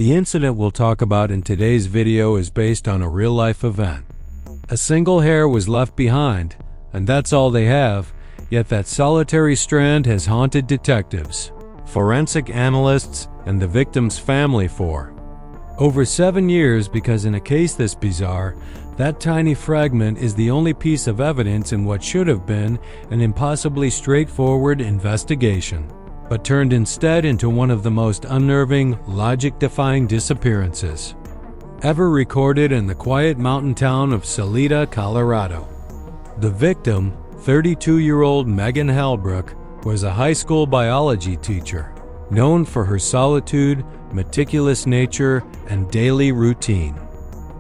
The incident we'll talk about in today's video is based on a real-life event. A single hair was left behind, and that's all they have, yet that solitary strand has haunted detectives, forensic analysts, and the victim's family for over 7 years, because in a case this bizarre, that tiny fragment is the only piece of evidence in what should have been an impossibly straightforward investigation, but turned instead into one of the most unnerving, logic-defying disappearances ever recorded in the quiet mountain town of Salida, Colorado. The victim, 32-year-old Megan Halbrook, was a high school biology teacher, known for her solitude, meticulous nature, and daily routine.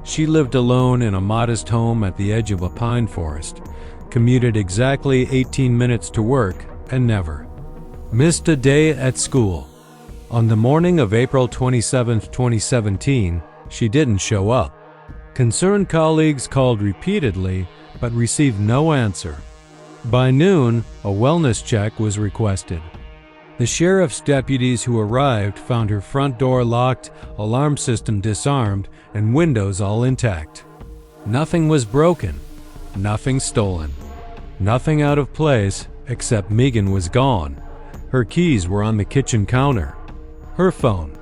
She lived alone in a modest home at the edge of a pine forest, commuted exactly 18 minutes to work, and never missed a day at school. On the morning of April 27, 2017, she didn't show up. Concerned colleagues called repeatedly, but received no answer. By noon, a wellness check was requested. The sheriff's deputies who arrived found her front door locked, alarm system disarmed, and windows all intact. Nothing was broken, nothing stolen, nothing out of place, except Megan was gone. Her keys were on the kitchen counter. Her phone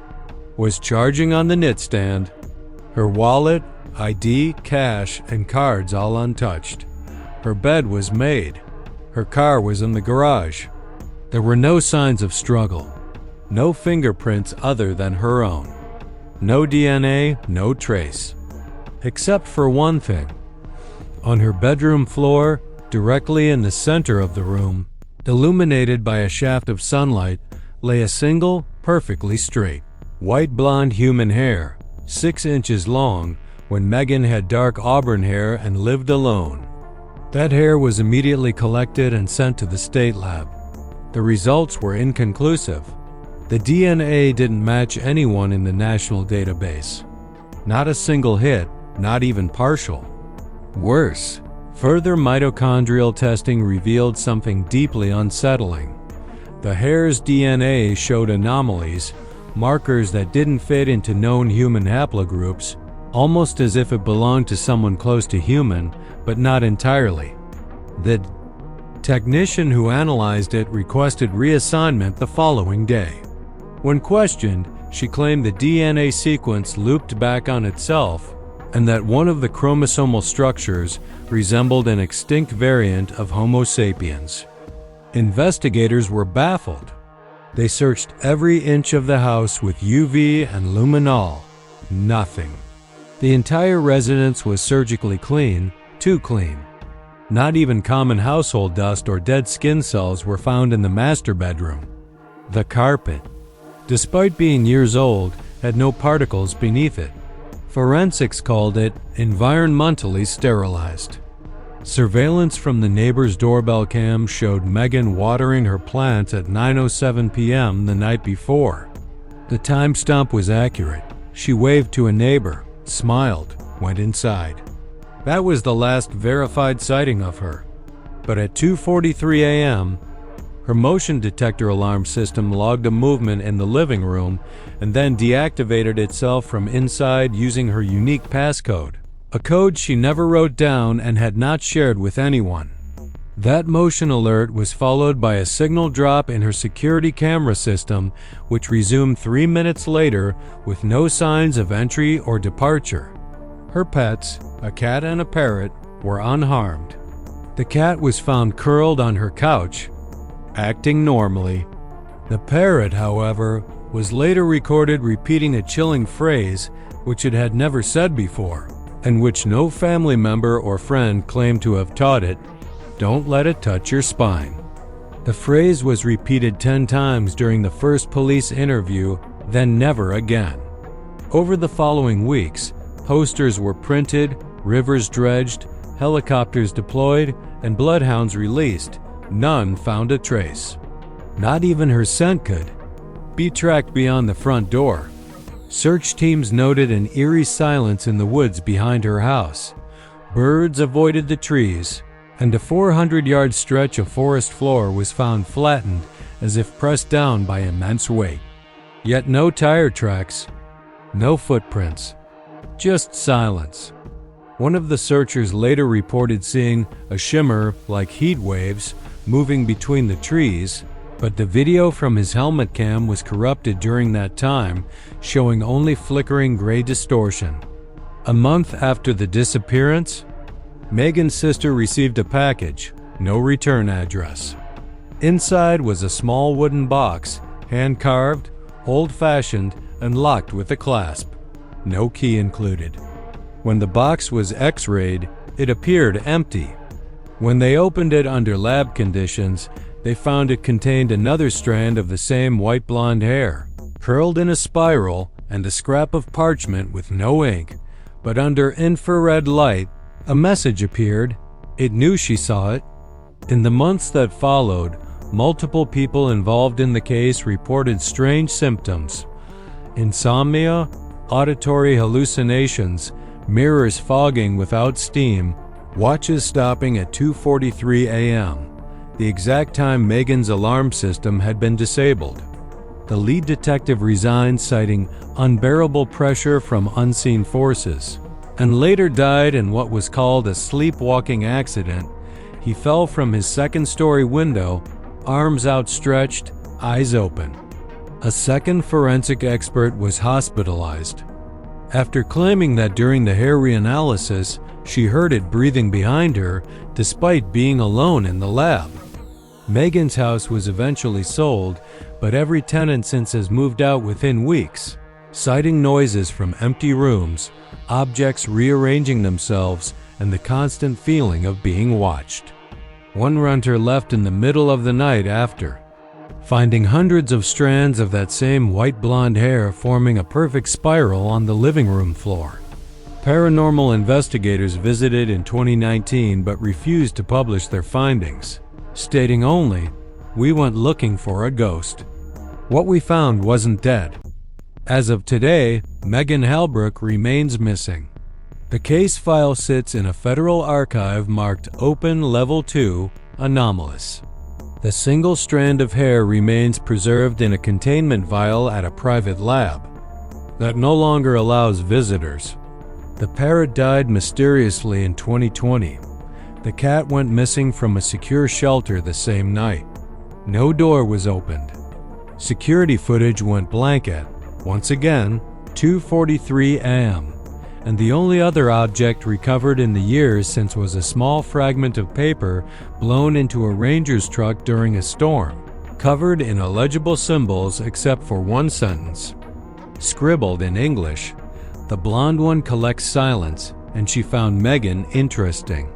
was charging on the nightstand. Her wallet, ID, cash, and cards all untouched. Her bed was made. Her car was in the garage. There were no signs of struggle, no fingerprints other than her own, no DNA, no trace. Except for one thing. On her bedroom floor, directly in the center of the room, illuminated by a shaft of sunlight, lay a single, perfectly straight, white blonde human hair, 6 inches long, when Megan had dark auburn hair and lived alone. That hair was immediately collected and sent to the state lab. The results were inconclusive. The DNA didn't match anyone in the national database. Not a single hit, not even partial. Worse, further mitochondrial testing revealed something deeply unsettling. The hair's DNA showed anomalies, markers that didn't fit into known human haplogroups, almost as if it belonged to someone close to human, but not entirely. The technician who analyzed it requested reassignment the following day. When questioned, she claimed the DNA sequence looped back on itself and that one of the chromosomal structures resembled an extinct variant of Homo sapiens. Investigators were baffled. They searched every inch of the house with UV and luminol. Nothing. The entire residence was surgically clean, too clean. Not even common household dust or dead skin cells were found in the master bedroom. The carpet, despite being years old, had no particles beneath it. Forensics called it environmentally sterilized. Surveillance from the neighbor's doorbell cam showed Megan watering her plants at 9:07 p.m. the night before. The timestamp was accurate. She waved to a neighbor, smiled, went inside. That was the last verified sighting of her. But at 2:43 a.m., her motion detector alarm system logged a movement in the living room and then deactivated itself from inside using her unique passcode, a code she never wrote down and had not shared with anyone. That motion alert was followed by a signal drop in her security camera system, which resumed 3 minutes later with no signs of entry or departure. Her pets, a cat and a parrot, were unharmed. The cat was found curled on her couch, acting normally. The parrot, however, was later recorded repeating a chilling phrase which it had never said before, and which no family member or friend claimed to have taught it: "Don't let it touch your spine." The phrase was repeated 10 times during the first police interview, then never again. Over the following weeks, posters were printed, rivers dredged, helicopters deployed, and bloodhounds released. None found a trace. Not even her scent could be tracked beyond the front door. Search teams noted an eerie silence in the woods behind her house. Birds avoided the trees, and a 400-yard stretch of forest floor was found flattened as if pressed down by immense weight. Yet no tire tracks, No footprints, just silence. One of the searchers later reported seeing a shimmer like heat waves moving between the trees, but the video from his helmet cam was corrupted during that time, showing only flickering gray distortion. A month after the disappearance, Megan's sister received a package, no return address. Inside was a small wooden box, hand-carved, old-fashioned, and locked with a clasp. No key included. When the box was X-rayed, it appeared empty. When they opened it under lab conditions, they found it contained another strand of the same white blonde hair, curled in a spiral, and a scrap of parchment with no ink. But under infrared light, a message appeared. It knew she saw it. In the months that followed, multiple people involved in the case reported strange symptoms: insomnia, auditory hallucinations, mirrors fogging without steam, watches stopping at 2:43 a.m., the exact time Megan's alarm system had been disabled. The lead detective resigned, citing unbearable pressure from unseen forces, and later died in what was called a sleepwalking accident. He fell from his second-story window, arms outstretched, eyes open. A second forensic expert was hospitalized after claiming that during the hair reanalysis, she heard it breathing behind her despite being alone in the lab. Megan's house was eventually sold, but every tenant since has moved out within weeks, citing noises from empty rooms, objects rearranging themselves, and the constant feeling of being watched. One renter left in the middle of the night after finding hundreds of strands of that same white blonde hair forming a perfect spiral on the living room floor. Paranormal investigators visited in 2019 but refused to publish their findings, stating only, "We went looking for a ghost. What we found wasn't dead." As of today, Megan Halbrook remains missing. The case file sits in a federal archive marked Open Level 2, Anomalous. The single strand of hair remains preserved in a containment vial at a private lab that no longer allows visitors. The parrot died mysteriously in 2020. The cat went missing from a secure shelter the same night. No door was opened. Security footage went blank at, once again, 2:43 a.m., and the only other object recovered in the years since was a small fragment of paper blown into a ranger's truck during a storm, covered in illegible symbols except for one sentence. Scribbled in English, "The blonde one collects silence, and she found Megan interesting."